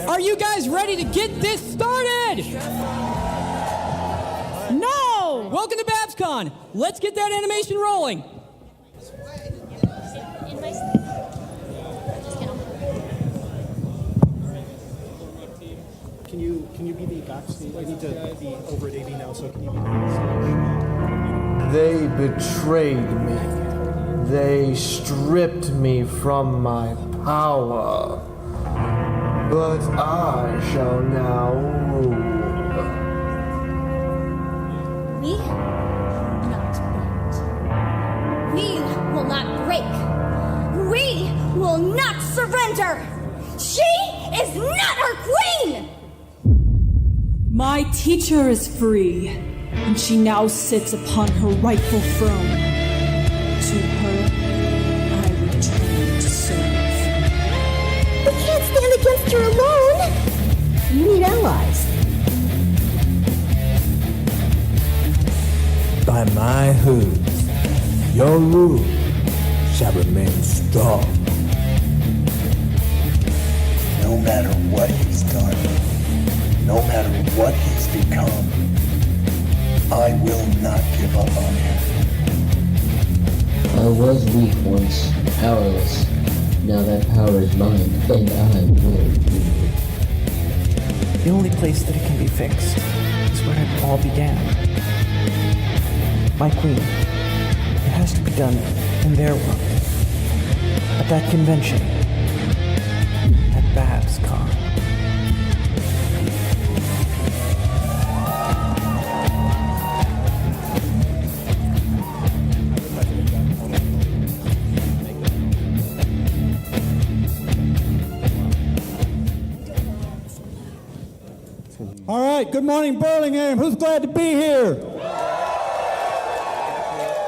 Are you guys ready to get this started? No! Welcome to BABSCon. Let's get that animation rolling. Can you be the backstage? I need to be over at AV now, so can you be the backstage? They betrayed me. They stripped me from my power. But I shall now rule. We will not bend. We will not break. We will not surrender. She is not our queen! My teacher is free, and she now sits upon her rightful throne. To her, I return to serve. We can't stand against her alone! You need allies. By my hooves, your rule shall remain strong. No matter what he's done, no matter what he's become, I will not give up on him. I was weak once, powerless. Now that power is mine, and I will rule it. The only place that it can be fixed is where it all began. My queen. It has to be done in their world. At that convention. At BABSCon. All right, good morning, Burlingame. Who's glad to be here?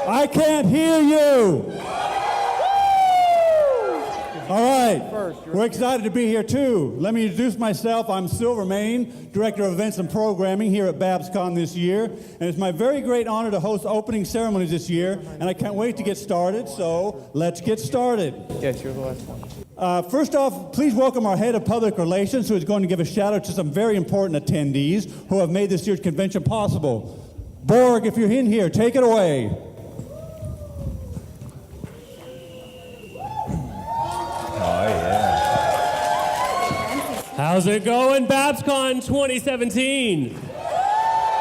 I can't hear you. All right, we're excited to be here too. Let me introduce myself. I'm Silver Main, Director of Events and Programming here at BABSCon this year. And it's my very great honor to host opening ceremonies this year. And I can't wait to get started, so let's get started. Yes, you're the last one. First off, please welcome our head of public relations, who is going to give a shout out to some very important attendees who have made this year's convention possible. Borg, if you're in here, take it away. Oh, yeah. How's it going, BABSCon 2017?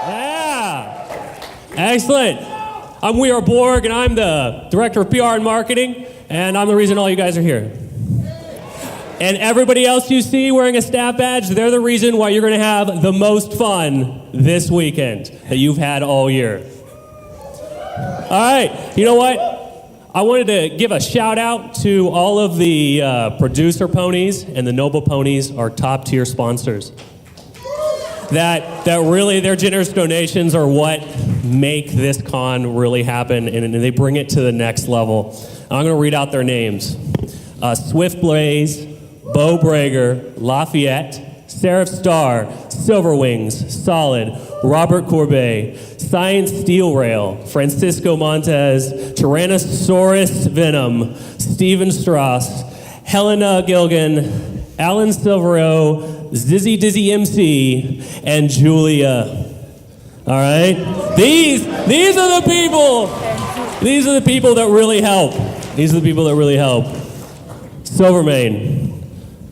Yeah. Excellent. We are Borg, and I'm the Director of PR and Marketing, and I'm the reason all you guys are here. And everybody else you see wearing a staff badge, they're the reason why you're going to have the most fun this weekend that you've had all year. All right, you know what? I wanted to give a shout out to all of the producer ponies and the Noble ponies, our top tier sponsors. That really, their generous donations are what make this con really happen, and they bring it to the next level. I'm going to read out their names. Swift Blaze, Bo Brager, Lafayette, Seraph Star, Silver Wings, Solid, Robert Courbet, Science Steel Rail, Francisco Montez, Tyrannosaurus Venom, Steven Strauss, Helena Gilgan, Alan Silvero, Zizzy Dizzy MC, and Julia. All right? These are the people. These are the people that really help. These are the people that really help. Silvermane,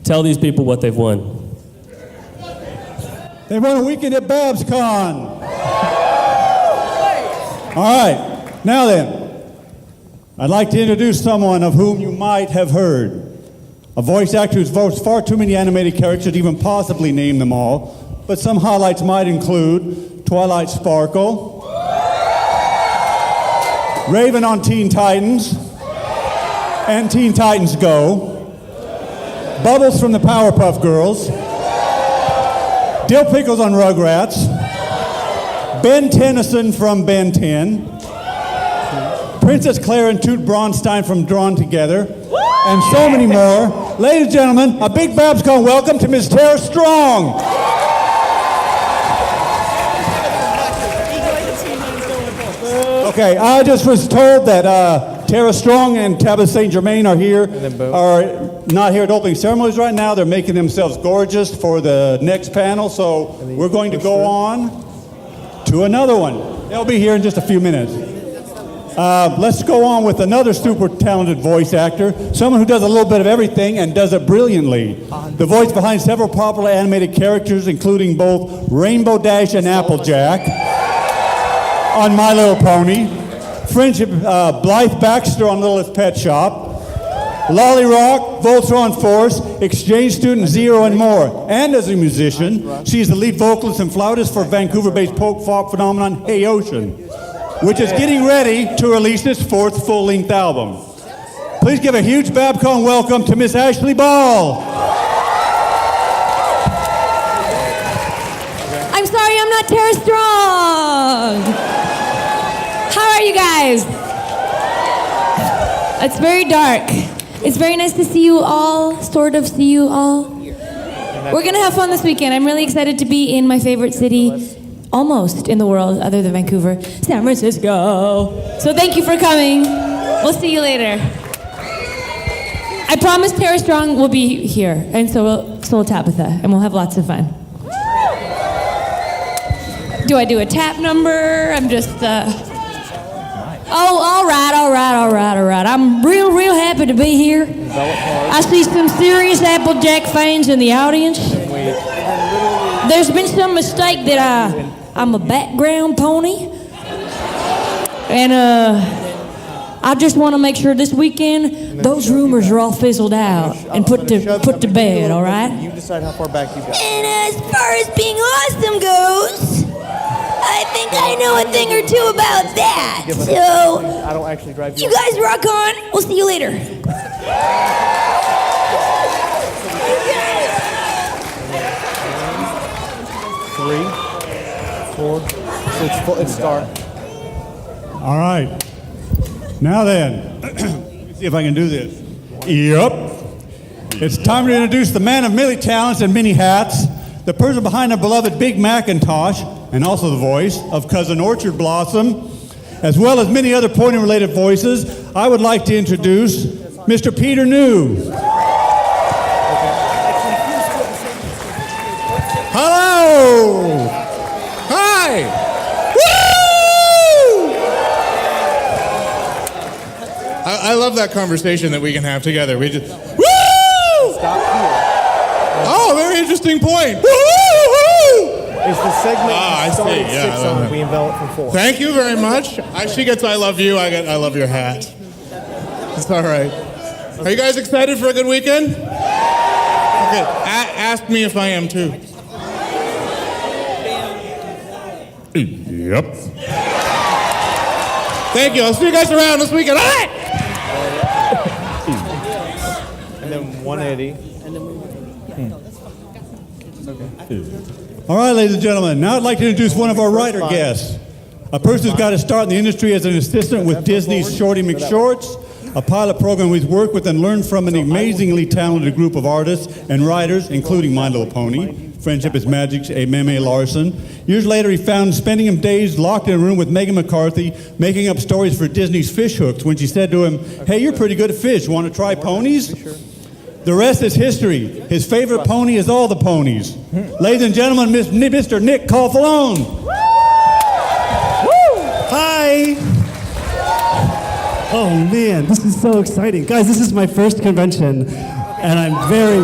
tell these people what they've won. They won a weekend at BABSCon. All right, now then, I'd like to introduce someone of whom you might have heard. A voice actor who's voiced far too many animated characters to even possibly name them all, but some highlights might include Twilight Sparkle, Raven on Teen Titans, and Teen Titans Go, Bubbles from the Powerpuff Girls, Dill Pickles on Rugrats, Ben Tennyson from Ben 10, Princess Claire and Toot Braunstein from Drawn Together, and so many more. Ladies and gentlemen, a big BABSCon welcome to Ms. Tara Strong. Okay, I just was told that Tara Strong and Tabitha St. Germain are not here at opening ceremonies right now. They're making themselves gorgeous for the next panel, so we're going to go on to another one. They'll be here in just a few minutes. Let's go on with another super talented voice actor, someone who does a little bit of everything and does it brilliantly. The voice behind several popular animated characters, including both Rainbow Dash and Applejack on My Little Pony, Friendship Blythe Baxter on Littlest Pet Shop, Lolly Rock, Voltron Force, Exchange Student Zero, and more. And as a musician, she's the lead vocalist and flautist for Vancouver-based folk phenomenon Hey Ocean, which is getting ready to release its 4th full-length album. Please give a huge BABSCon welcome to Miss Ashley Ball. I'm sorry, I'm not Tara Strong. How are you guys? It's very dark. It's very nice to see you all, sort of see you all. We're gonna have fun this weekend. I'm really excited to be in my favorite city, almost in the world, other than Vancouver, San Francisco. So thank you for coming. We'll see you later. I promise Tara Strong will be here, and so will Tabitha, and we'll have lots of fun. Do I do a tap number? I'm just, Oh, all right. I'm real happy to be here. I see some serious Applejack fans in the audience. There's been some mistake that I'm a background pony. And I just want to make sure this weekend those rumors are all fizzled out and put to bed, all right? You decide how far back you go. And as far as being awesome goes, I think I know a thing or two about that. So, I don't actually drive you guys rock on. We'll see you later. 3, 4. So it's star. All right. Now then, let me see if I can do this. Yep. It's time to introduce the man of many talents and many hats, the person behind our beloved Big Macintosh, and also the voice of Cousin Orchard Blossom, as well as many other pony-related voices. I would like to introduce Mr. Peter New. Hello! Hi! Woo! I love that conversation that we can have together. We just, woo! Stop here. Oh, very interesting point. Woo! Is the segment I started see. Yeah, 6 on, we envelop from 4. Thank you very much. She gets I love you, I get I love your hat. It's all right. Are you guys excited for a good weekend? Okay. Ask me if I am too. Yep. Thank you. I'll see you guys around this weekend. All right. And then 180. All right, ladies and gentlemen, now I'd like to introduce one of our writer guests, a person who's got to start in the industry as an assistant with Disney's Shorty McShorts, a pilot program we've worked with and learned from an amazingly talented group of artists and writers, including My Little Pony, Friendship is Magic's Meme Larson. Years later, he found spending him days locked in a room with Megan McCarthy, making up stories for Disney's Fish Hooks when she said to him, "Hey, you're pretty good at fish. Want to try ponies?" The rest is history. His favorite pony is all the ponies. Ladies and gentlemen, Mr. Nick Colfalone. Hi. Oh man, this is so exciting. Guys, this is my first convention, and I'm very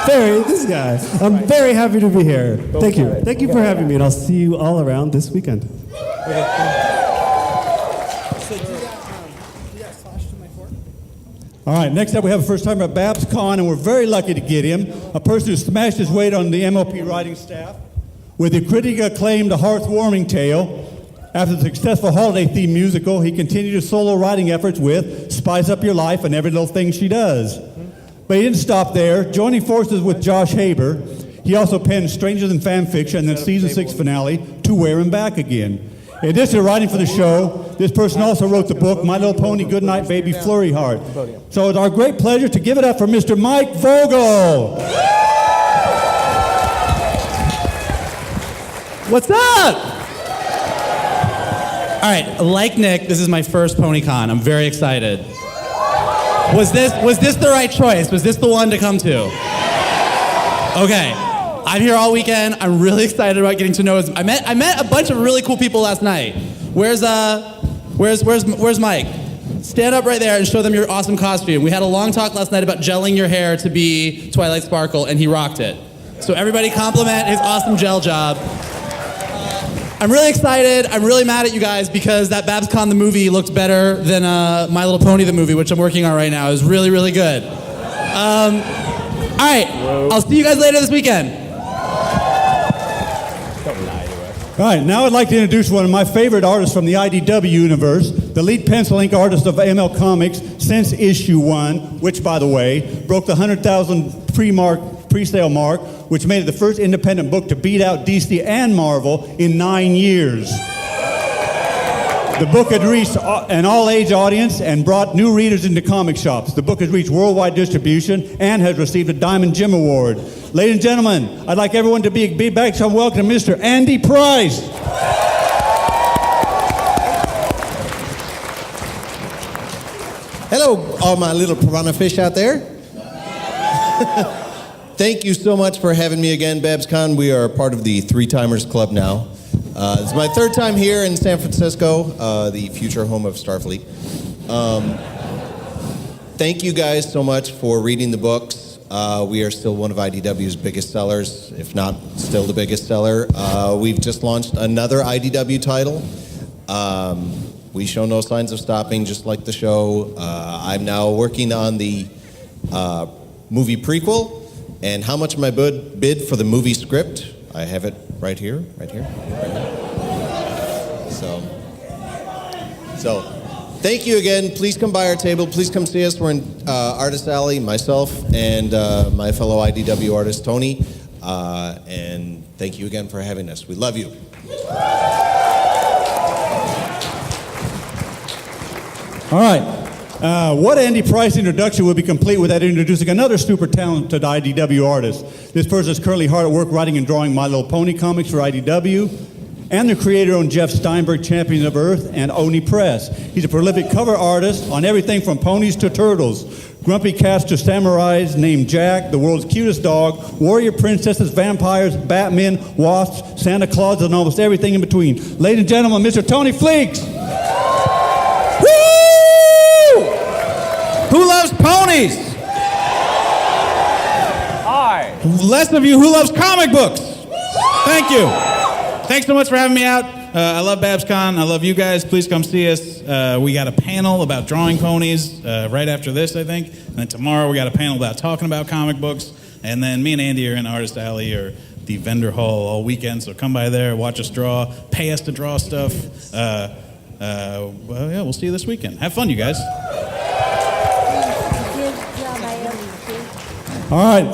I'm very happy to be here. Thank you. Thank you for having me, and I'll see you all around this weekend. All right, next up we have a first timer at BABSCon, and we're very lucky to get him, a person who smashed his weight on the MLP writing staff with the critically acclaimed A Heartwarming Tale. After the successful holiday-themed musical, he continued his solo writing efforts with Spice Up Your Life and Every Little Thing She Does. But he didn't stop there. Joining forces with Josh Haber, he also penned Strangers in Fan Fiction and the season 6 finale, To Wear Him Back Again. In addition to writing for the show, this person also wrote the book, My Little Pony, Goodnight Baby, Flurry Heart. So it's our great pleasure to give it up for Mr. Mike Vogel. What's up? right, like Nick, this is my first PonyCon. I'm very excited. Was this the right choice? Was this the one to come to? Okay, I'm here all weekend. I'm really excited about getting to know. I met a bunch of really cool people last night. Where's Mike? Stand up right there and show them your awesome costume. We had a long talk last night about gelling your hair to be Twilight Sparkle, and he rocked it. So everybody compliment his awesome gel job. I'm really excited. I'm really mad at you guys because that BABSCon the movie looked better than My Little Pony the movie, which I'm working on right now. It was really, really good. All right, I'll see you guys later this weekend. All right, now I'd like to introduce one of my favorite artists from the IDW universe, the lead pencil ink artist of ML Comics since issue 1, which, by the way, broke the 100,000 pre-sale mark, which made it the first independent book to beat out DC and Marvel in 9 years. The book had reached an all-age audience and brought new readers into comic shops. The book has reached worldwide distribution and has received a Diamond Gem Award. Ladies and gentlemen, I'd like everyone to be back to welcome Mr. Andy Price. Hello, all my little piranha fish out there. Thank you so much for having me again, BABSCon. We are part of the Three Timers Club now. It's my third time here in San Francisco, the future home of Starfleet. Thank you guys so much for reading the books. We are still one of IDW's biggest sellers, if not still the biggest seller. We've just launched another IDW title. We show no signs of stopping, just like the show. I'm now working on the movie prequel, and how much my bid for the movie script. I have it right here. So, thank you again. Please come by our table. Please come see us. We're in Artist Alley, myself, and my fellow IDW artist, Tony. And thank you again for having us. We love you. All right. What Andy Price introduction would be complete without introducing another super talented IDW artist. This person is currently hard at work writing and drawing My Little Pony comics for IDW, and the creator-owned Jeff Steinberg Champions of Earth and Oni Press. He's a prolific cover artist on everything from ponies to turtles, grumpy cats to samurais named Jack, the world's cutest dog, warrior princesses, vampires, Batman, wasps, Santa Claus, and almost everything in between. Ladies and gentlemen, Mr. Tony Fleeks. Who loves ponies? Hi. Less of you who loves comic books. Thank you. Thanks so much for having me out. I love BABSCon. I love you guys. Please come see us. We got a panel about drawing ponies right after this, I think. And then tomorrow we got a panel about talking about comic books. And then me and Andy are in Artist Alley or the vendor hall all weekend. So come by there, watch us draw, pay us to draw stuff. Well, yeah, we'll see you this weekend. Have fun, you guys. All right.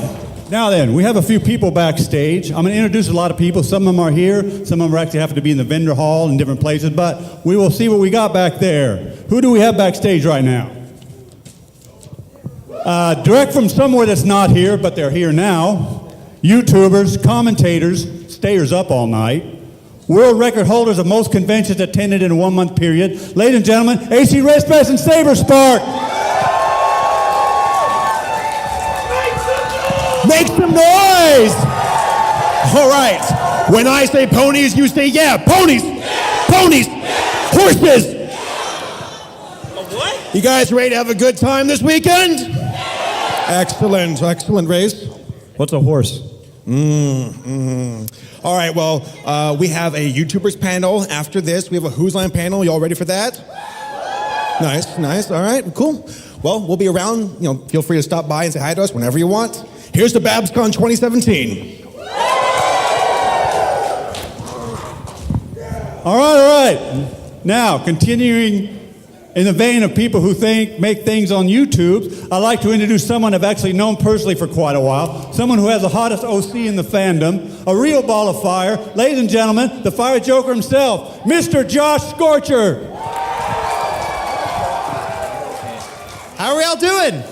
Now then, we have a few people backstage. I'm going to introduce a lot of people. Some of them are here. Some of them actually have to be in the vendor hall in different places. But we will see what we got back there. Who do we have backstage right now? Direct from somewhere that's not here, but they're here now. YouTubers, commentators, stayers up all night. World record holders of most conventions attended in a 1-month period. Ladies and gentlemen, AC Racepass and Saber Spark. Make some noise! All right. When I say ponies, you say yeah. Ponies! Yeah. Ponies! Yeah. Horses! What? You guys ready to have a good time this weekend? Yeah. Excellent. Excellent, Race. What's a horse? All right, well, we have a YouTubers panel after this. We have a Who's Line panel. Y'all ready for that? Nice. All right, cool. Well, we'll be around. Feel free to stop by and say hi to us whenever you want. Here's the BABSCon 2017. All right. Now, continuing in the vein of people who make things on YouTube, I'd like to introduce someone I've actually known personally for quite a while, someone who has the hottest OC in the fandom, a real ball of fire. Ladies and gentlemen, the Fire Joker himself, Mr. Josh Scorcher. How are we all doing?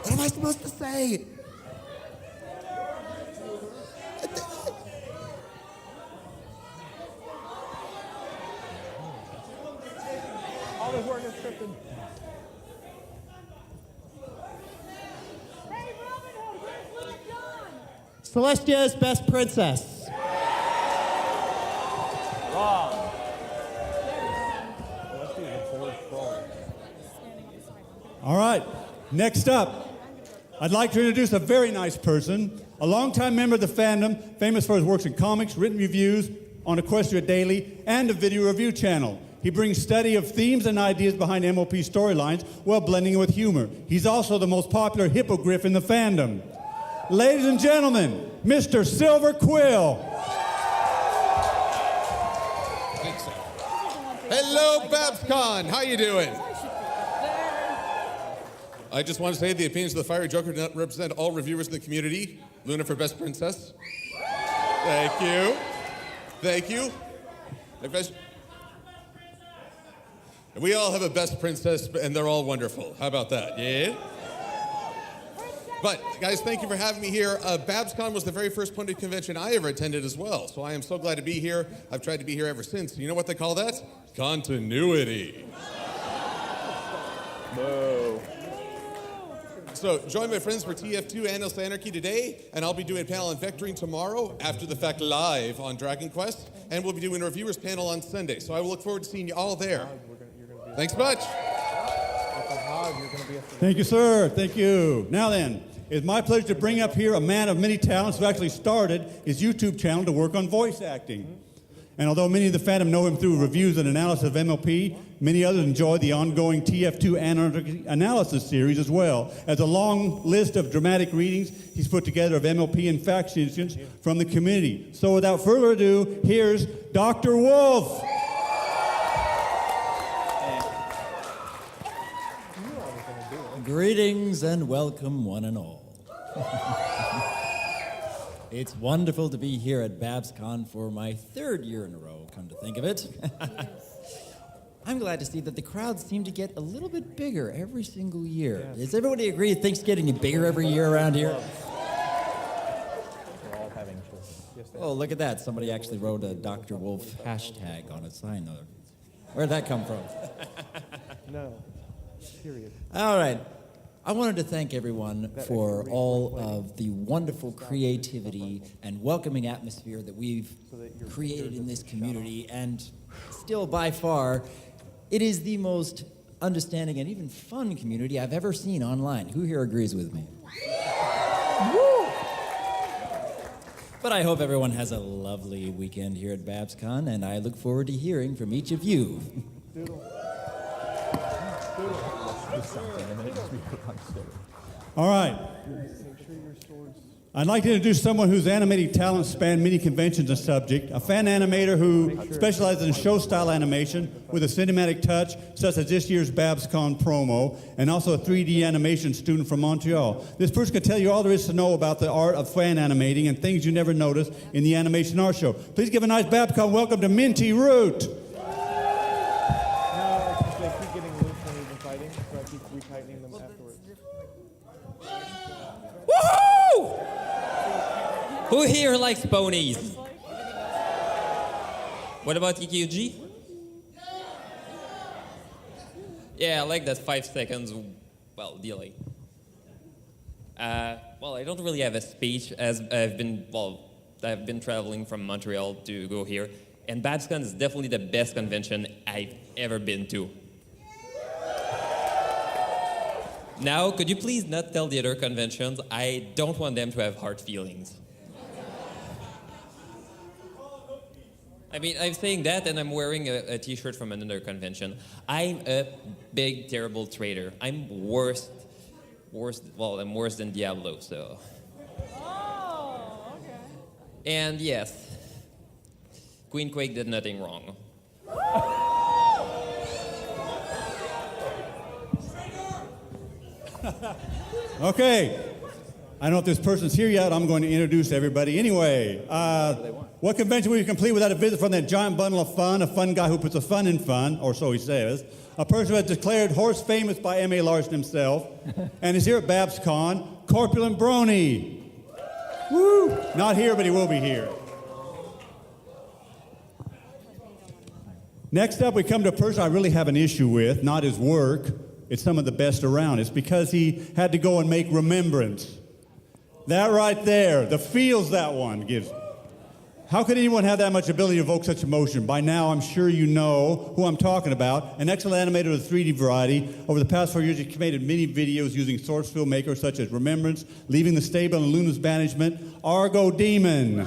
What am I supposed to say? Celestia's best princess. All right, next up, I'd like to introduce a very nice person, a longtime member of the fandom, famous for his works in comics, written reviews on Equestria Daily, and a video review channel. He brings study of themes and ideas behind MOP storylines while blending it with humor. He's also the most popular hippogriff in the fandom. Ladies and gentlemen, Mr. Silver Quill. Hello, BABSCon. How you doing? I just want to say the opinions of the Fiery Joker do not represent all reviewers in the community. Luna for Best Princess. Thank you. Thank you. And we all have a best princess, and they're all wonderful. How about that? Yeah? But, guys, thank you for having me here. BABSCon was the very first pundit convention I ever attended as well, so I am so glad to be here. I've tried to be here ever since. You know what they call that? Continuity. Whoa. So, join my friends for TF2 Annals to Anarchy today, and I'll be doing a panel on vectoring tomorrow, after the fact live on Dragon Quest, and we'll be doing a reviewers panel on Sunday. So I will look forward to seeing you all there. Thanks much. Thank you, sir. Thank you. Now then, it's my pleasure to bring up here a man of many talents who actually started his YouTube channel to work on voice acting. And although many of the fandom know him through reviews and analysis of MLP, many others enjoy the ongoing TF2 Anarchy Analysis series as well. As a long list of dramatic readings he's put together of MLP and factions from the community. So without further ado, here's Dr. Wolf. Greetings and welcome, one and all. It's wonderful to be here at BABSCon for my third year in a row, come to think of it. I'm glad to see that the crowds seem to get a little bit bigger every single year. Does everybody agree it thinks it's getting bigger every year around here? We're all having children. Oh, look at that. Somebody actually wrote a Dr. Wolf hashtag on a sign there. Where'd that come from? No. Period. All right. I wanted to thank everyone for all of the wonderful creativity and welcoming atmosphere that we've created in this community, and still by far, it is the most understanding and even fun community I've ever seen online. Who here agrees with me? But I hope everyone has a lovely weekend here at BABSCon, and I look forward to hearing from each of you. All right. I'd like to introduce someone whose animating talents span many conventions and subject, a fan animator who specializes in show-style animation with a cinematic touch, such as this year's BABSCon promo, and also a 3D animation student from Montreal. This person can tell you all there is to know about the art of fan animating and things you never noticed in the animation art show. Please give a nice BABSCon welcome to Minty Root. Retightening them afterwards. Woohoo! Who here likes ponies? What about EQG? Yeah, I like that 5 seconds, well, delay. Well, I don't really have a speech as I've been traveling from Montreal to go here, and BABSCon is definitely the best convention I've ever been to. Now, could you please not tell the other conventions? I don't want them to have hard feelings. I mean, I'm saying that and I'm wearing a t-shirt from another convention. I'm a big, terrible traitor. I'm worse than Diablo, so. Oh, okay. And yes, Queen Quake did nothing wrong. Okay, I don't know if this person's here yet. I'm going to introduce everybody anyway. What convention would you complete without a visit from that giant bundle of fun, a fun guy who puts a fun in fun, or so he says, a person who has declared horse famous by M.A. Larson himself, and is here at BABSCon, Corpulent Brony. Woo! Not here, but he will be here. Next up, we come to a person I really have an issue with, not his work. It's some of the best around. It's because he had to go and make Remembrance. That right there, the feels that one gives. How could anyone have that much ability to evoke such emotion? By now, I'm sure you know who I'm talking about. An excellent animator of the 3D variety. Over the past 4 years, he's created many videos using source filmmakers such as Remembrance, Leaving the Stable and Luna's Banishment, Argo Demon.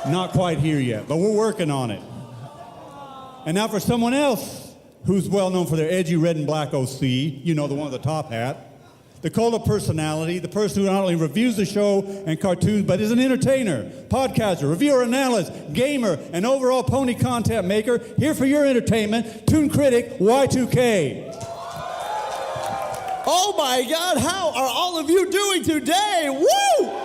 Not quite here yet, but we're working on it. And now for someone else who's well known for their edgy red and black OC, you know, the one with the top hat. The Cola personality, the person who not only reviews the show and cartoons, but is an entertainer, podcaster, reviewer, analyst, gamer, and overall pony content maker. Here for your entertainment, Toon Critic Y2K. Oh my God, how are all of you doing today? Woo!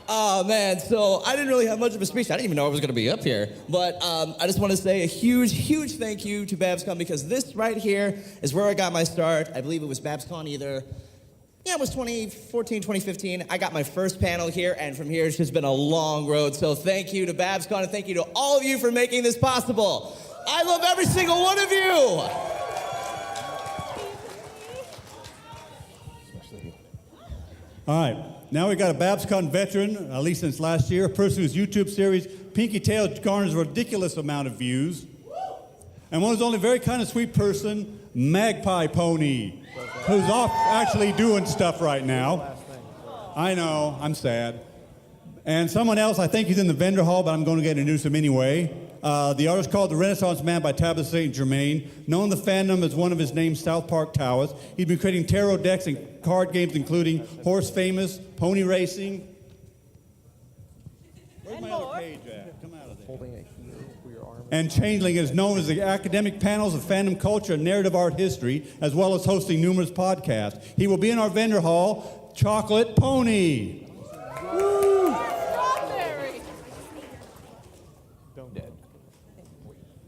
Oh man, so I didn't really have much of a speech. I didn't even know I was going to be up here. But I just want to say a huge, huge thank you to BABSCon because this right here is where I got my start. I believe it was BABSCon it was 2014, 2015. I got my first panel here, and from here it's just been a long road. So thank you to BABSCon, and thank you to all of you for making this possible. I love every single one of you. All right, now we've got a BABSCon veteran, at least since last year, a person whose YouTube series, Pinky Tail, garners a ridiculous amount of views. And one who's only a very kind of sweet person, Magpie Pony, who's off actually doing stuff right now. I know, I'm sad. And someone else, I think he's in the vendor hall, but I'm going to get introduce him anyway. The artist called The Renaissance Man by Tabitha St. Germain, known in the fandom as one of his names, South Park Towers. He's been creating tarot decks and card games, including Horse Famous, Pony Racing. Where's my other page at? Come out of there. Holding a heel for your arm. And Changeling is known as the academic panels of fandom culture and narrative art history, as well as hosting numerous podcasts. He will be in our vendor hall, Chocolate Pony.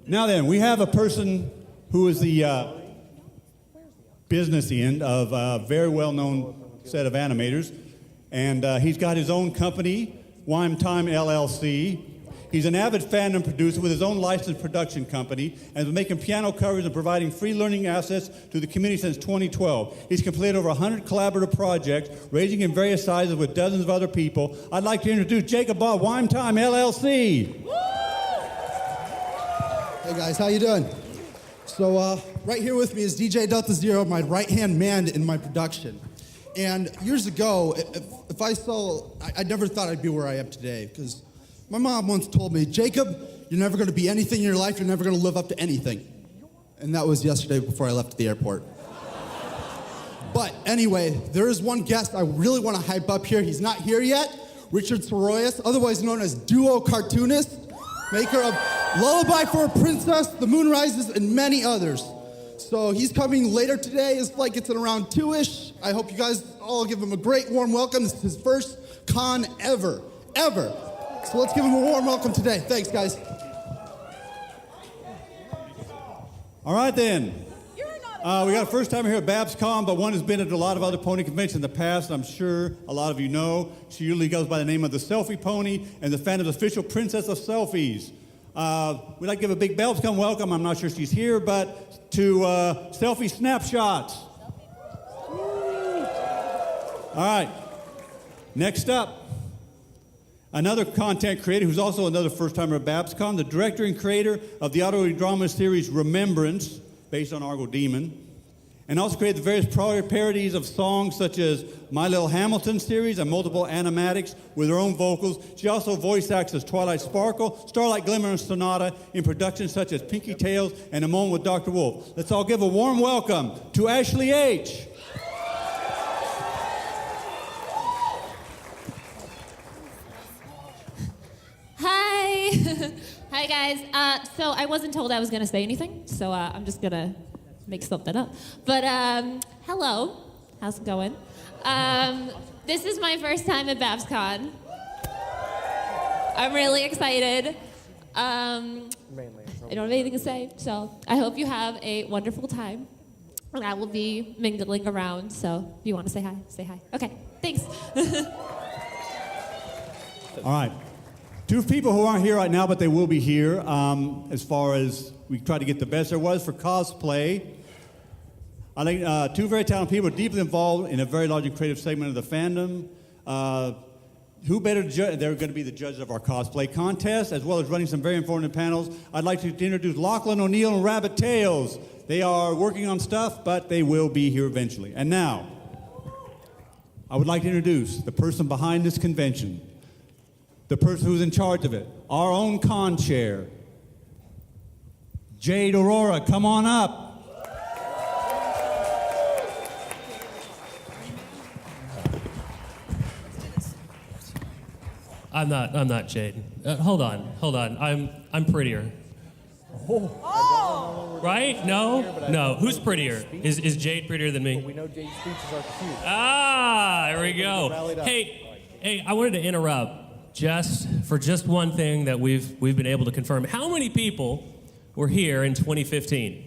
Now then, we have a person who is the business end of a very well-known set of animators, and he's got his own company, Wime Time LLC. He's an avid fandom producer with his own licensed production company and has been making piano covers and providing free learning assets to the community since 2012. He's completed over 100 collaborative projects, ranging in various sizes with dozens of other people. I'd like to introduce Jacob Bob, Wime Time LLC. Hey guys, how you doing? So right here with me is DJ Delta Zero, my right-hand man in my production. And years ago, if I never thought I'd be where I am today, because my mom once told me, Jacob, you're never going to be anything in your life, you're never going to live up to anything. And that was yesterday before I left the airport. But anyway, there is one guest I really want to hype up here. He's not here yet. Richard Soroyas, otherwise known as Duo Cartoonist, maker of Lullaby for a Princess, The Moon Rises, and many others. So he's coming later today. His flight gets in around 2-ish. I hope you guys all give him a great warm welcome. This is his first con ever. So let's give him a warm welcome today. Thanks, guys. All right, then. We got a first timer here at BABSCon, but one who's been at a lot of other pony conventions in the past, and I'm sure a lot of you know. She usually goes by the name of the Selfie Pony and the fandom's official princess of selfies. We'd like to give a big BABSCon welcome. I'm not sure she's here, but to Selfie Snapshots. All right. Next up, another content creator who's also another first-timer at BABSCon, the director and creator of the audio drama series Remembrance, based on Argo Demon, and also created the various parodies of songs such as My Little Hamilton series and multiple animatics with her own vocals. She also voice acts as Twilight Sparkle, Starlight Glimmer, and Sonata in productions such as Pinky Tails and A Moment with Dr. Wolf. Let's all give a warm welcome to Ashley H. Hi. Hi, guys. So I wasn't told I was going to say anything, so I'm just going to make something up. But hello. How's it going? This is my first time at BABSCon. I'm really excited. I don't have anything to say, so I hope you have a wonderful time. And I will be mingling around, so if you want to say hi, say hi. Okay, thanks. All right. Two people who aren't here right now, but they will be here. As far as we try to get the best there was for cosplay. I think two very talented people deeply involved in a very large and creative segment of the fandom. Who better judge? They're going to be the judges of our cosplay contest, as well as running some very informative panels. I'd like to introduce Lachlan O'Neill and Rabbit Tails. They are working on stuff, but they will be here eventually. And now, I would like to introduce the person behind this convention, the person who's in charge of it, our own con chair, Jade Aurora. Come on up. I'm not Jade. Hold on. I'm prettier. Right? No. Who's prettier? Is Jade prettier than me? We know Jade's speeches are cute. Here we go. Hey, I wanted to interrupt just one thing that we've been able to confirm. How many people were here in 2015?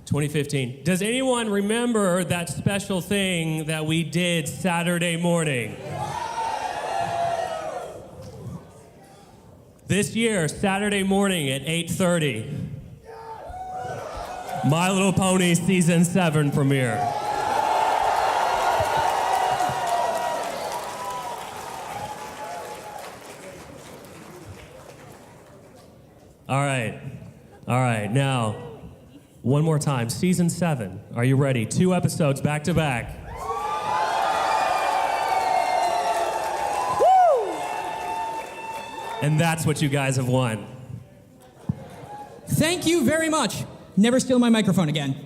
2015. Does anyone remember that special thing that we did Saturday morning? This year, Saturday morning at 8:30, My Little Pony Season 7 premiere. All right, now, one more time, Season 7. Are you ready? 2 episodes back to back. And that's what you guys have won. Thank you very much. Never steal my microphone again.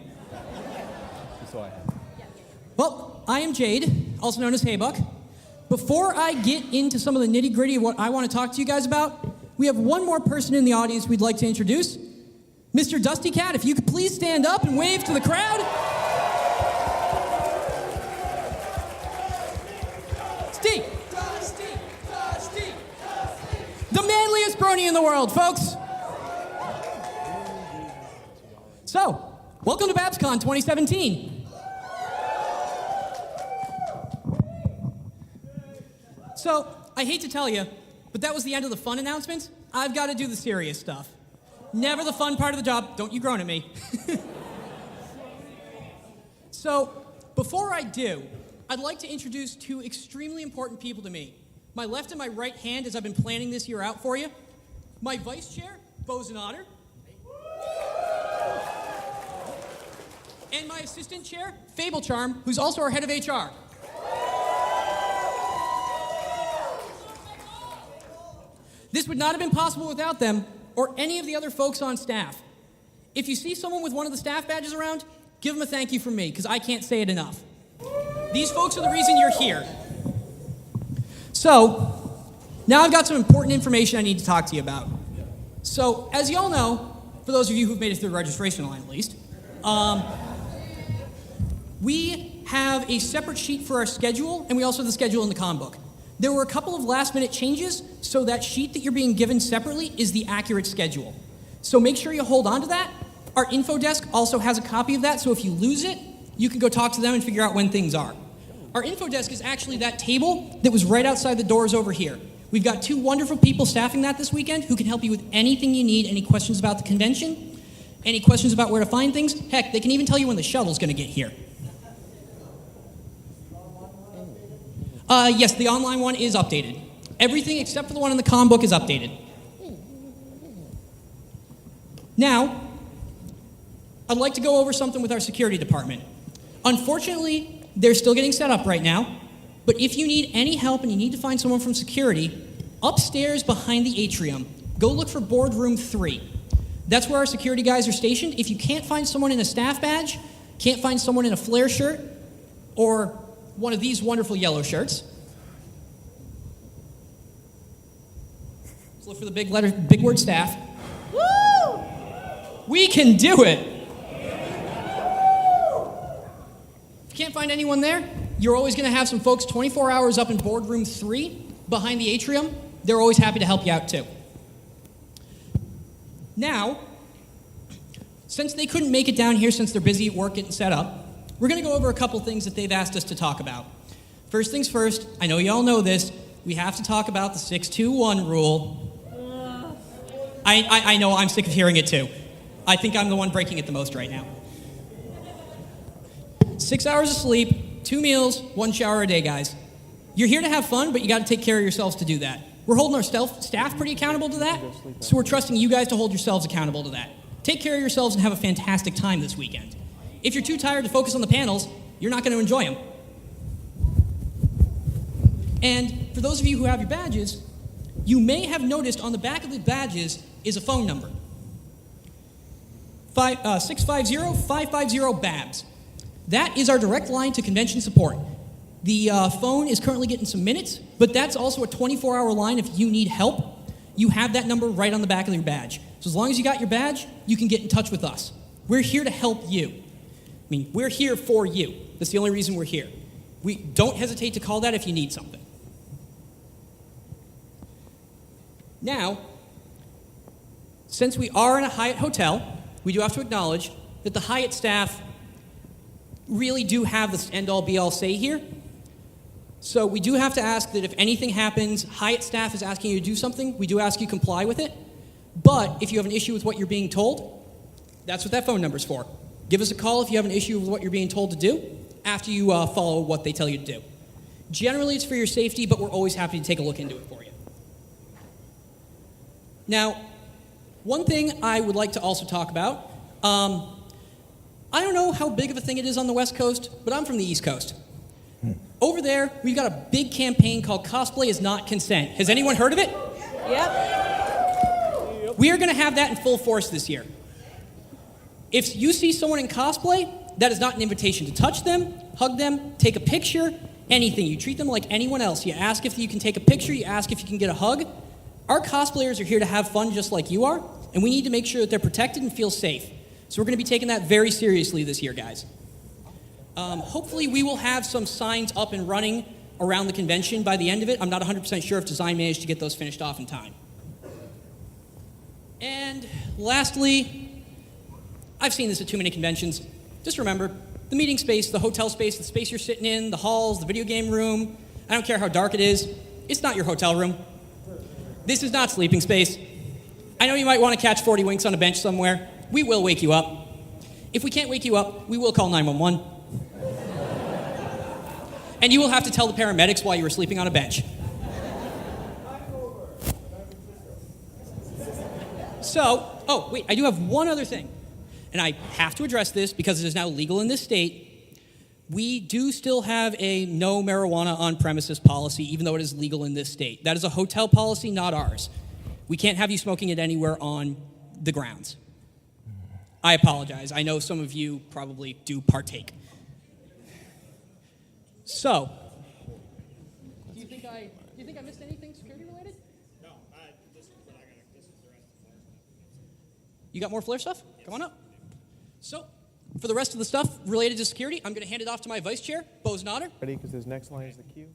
Well, I am Jade, also known as Haybuck. Before I get into some of the nitty-gritty of what I want to talk to you guys about, we have one more person in the audience we'd like to introduce. Mr. Dusty Cat, if you could please stand up and wave to the crowd. Steve. Dusty. The manliest brony in the world, folks. So, welcome to BABSCon 2017. So, I hate to tell you, but that was the end of the fun announcements. I've got to do the serious stuff. Never the fun part of the job. Don't you groan at me. So, before I do, I'd like to introduce 2 extremely important people to me. My left and my right hand, as I've been planning this year out for you. My vice chair, Bozen Otter. And my assistant chair, Fable Charm, who's also our head of HR. This would not have been possible without them or any of the other folks on staff. If you see someone with one of the staff badges around, give them a thank you from me, because I can't say it enough. These folks are the reason you're here. So, now I've got some important information I need to talk to you about. So, as you all know, for those of you who've made it through the registration line at least, we have a separate sheet for our schedule, and we also have the schedule in the comm book. There were a couple of last-minute changes, so that sheet that you're being given separately is the accurate schedule. So make sure you hold on to that. Our info desk also has a copy of that, so if you lose it, you can go talk to them and figure out when things are. Our info desk is actually that table that was right outside the doors over here. We've got 2 wonderful people staffing that this weekend who can help you with anything you need, any questions about the convention, any questions about where to find things. Heck, they can even tell you when the shuttle's going to get here. Yes, the online one is updated. Everything except for the one in the comm book is updated. Now, I'd like to go over something with our security department. Unfortunately, they're still getting set up right now, but if you need any help and you need to find someone from security, upstairs behind the atrium, go look for boardroom 3. That's where our security guys are stationed. If you can't find someone in a staff badge, can't find someone in a Flair shirt, or one of these wonderful yellow shirts, let's look for the big word staff. Woo! We can do it! If you can't find anyone there, you're always going to have some folks 24 hours up in boardroom 3 behind the atrium. They're always happy to help you out too. Now, since they couldn't make it down here since they're busy at work getting set up, we're going to go over a couple things that they've asked us to talk about. First things first, I know you all know this, we have to talk about the 6-2-1 rule. I know, I'm sick of hearing it too. I think I'm the one breaking it the most right now. 6 hours of sleep, 2 meals, 1 shower a day, guys. You're here to have fun, but you got to take care of yourselves to do that. We're holding our staff pretty accountable to that, so we're trusting you guys to hold yourselves accountable to that. Take care of yourselves and have a fantastic time this weekend. If you're too tired to focus on the panels, you're not going to enjoy them. And for those of you who have your badges, you may have noticed on the back of the badges is a phone number. 650-550-BABS. That is our direct line to convention support. The phone is currently getting some minutes, but that's also a 24-hour line if you need help. You have that number right on the back of your badge. So as long as you got your badge, you can get in touch with us. We're here to help you. I mean, we're here for you. That's the only reason we're here. We don't hesitate to call that if you need something. Now, since we are in a Hyatt hotel, we do have to acknowledge that the Hyatt staff really do have the end-all be-all say here. So we do have to ask that if anything happens, Hyatt staff is asking you to do something, we do ask you to comply with it. But if you have an issue with what you're being told, that's what that phone number's for. Give us a call if you have an issue with what you're being told to do after you follow what they tell you to do. Generally, it's for your safety, but we're always happy to take a look into it for you. Now, one thing I would like to also talk about, I don't know how big of a thing it is on the West Coast, but I'm from the East Coast. Over there, we've got a big campaign called Cosplay is Not Consent. Has anyone heard of it? Yep. We are going to have that in full force this year. If you see someone in cosplay, that is not an invitation to touch them, hug them, take a picture, anything. You treat them like anyone else. You ask if you can take a picture, you ask if you can get a hug. Our cosplayers are here to have fun just like you are, and we need to make sure that they're protected and feel safe. So we're going to be taking that very seriously this year, guys. Hopefully we will have some signs up and running around the convention by the end of it. I'm not 100% sure if design managed to get those finished off in time. And lastly, I've seen this at too many conventions. Just remember, the meeting space, the hotel space, the space you're sitting in, the halls, the video game room, I don't care how dark it is, it's not your hotel room. This is not sleeping space. I know you might want to catch 40 winks on a bench somewhere. We will wake you up. If we can't wake you up, we will call 911. And you will have to tell the paramedics why you were sleeping on a bench. So, oh, wait, I do have one other thing. And I have to address this because it is now legal in this state. We do still have a no marijuana on premises policy, even though it is legal in this state. That is a hotel policy, not ours. We can't have you smoking it anywhere on the grounds. I apologize. I know some of you probably do partake. So, do you think I missed anything security related? No, this is the rest of Flair stuff. You got more Flair stuff? Yes. Come on up. So, for the rest of the stuff related to security, I'm going to hand it off to my vice chair, Bo Znader. Ready? Because his next line is the cue.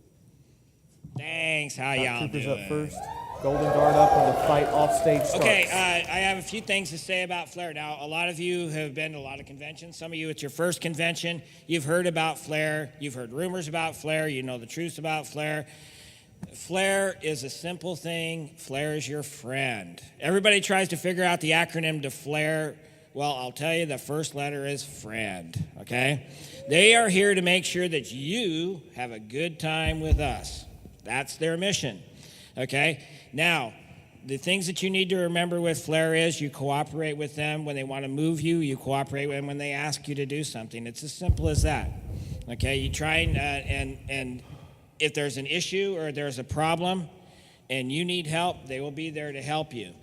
Thanks. How y'all Troopers doing? up first. Golden Guard up when the fight off stage starts. Okay, I have a few things to say about Flair. Now, a lot of you have been to a lot of conventions. Some of you, it's your first convention. You've heard about Flair. You've heard rumors about Flair. You know the truth about Flair. Flair is a simple thing. Flair is your friend. Everybody tries to figure out the acronym to Flair. Well, I'll tell you, the first letter is friend, okay? They are here to make sure that you have a good time with us. That's their mission, okay? Now, the things that you need to remember with Flair is you cooperate with them when they want to move you. You cooperate with them when they ask you to do something. It's as simple as that, okay? You try and if there's an issue or there's a problem and you need help, they will be there to help you.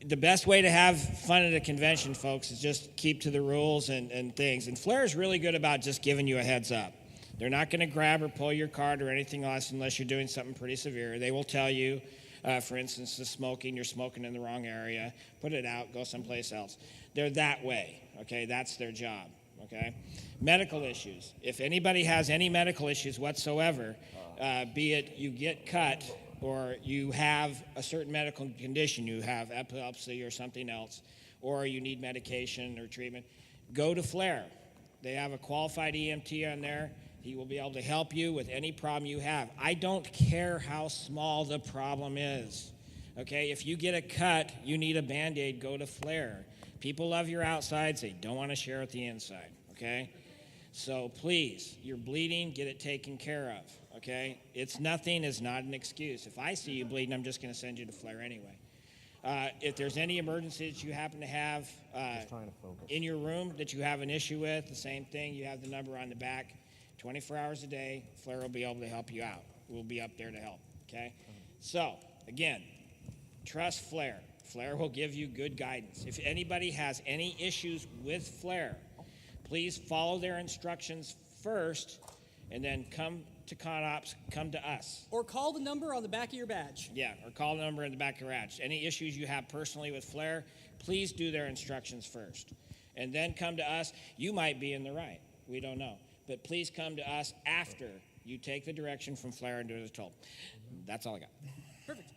The best way to have fun at a convention, folks, is just keep to the rules and things. And Flair is really good about just giving you a heads up. They're not going to grab or pull your card or anything else unless you're doing something pretty severe. They will tell you, for instance, the smoking, you're smoking in the wrong area, put it out, go someplace else. They're that way, okay? That's their job, okay? Medical issues. If anybody has any medical issues whatsoever, be it you get cut or you have a certain medical condition, you have epilepsy or something else, or you need medication or treatment, go to Flair. They have a qualified EMT on there. He will be able to help you with any problem you have. I don't care how small the problem is. Okay, if you get a cut, you need a Band-Aid, go to Flair. People love your outsides, they don't want to share with the inside, okay? So please, you're bleeding, get it taken care of, okay? It's nothing is not an excuse. If I see you bleeding, I'm just going to send you to Flair anyway. If there's any emergency that you happen to have in your room that you have an issue with, the same thing, you have the number on the back. 24 hours a day, Flair will be able to help you out. We'll be up there to help, okay? So, again, trust Flair. Flair will give you good guidance. If anybody has any issues with Flair, please follow their instructions first and then come to ConOps, come to us. Or call the number on the back of your badge. Yeah, or call the number in the back of your badge. Any issues you have personally with Flair, please do their instructions first. And then come to us. You might be in the right. We don't know. But please come to us after you take the direction from Flair and do as told. That's all I got. Perfect.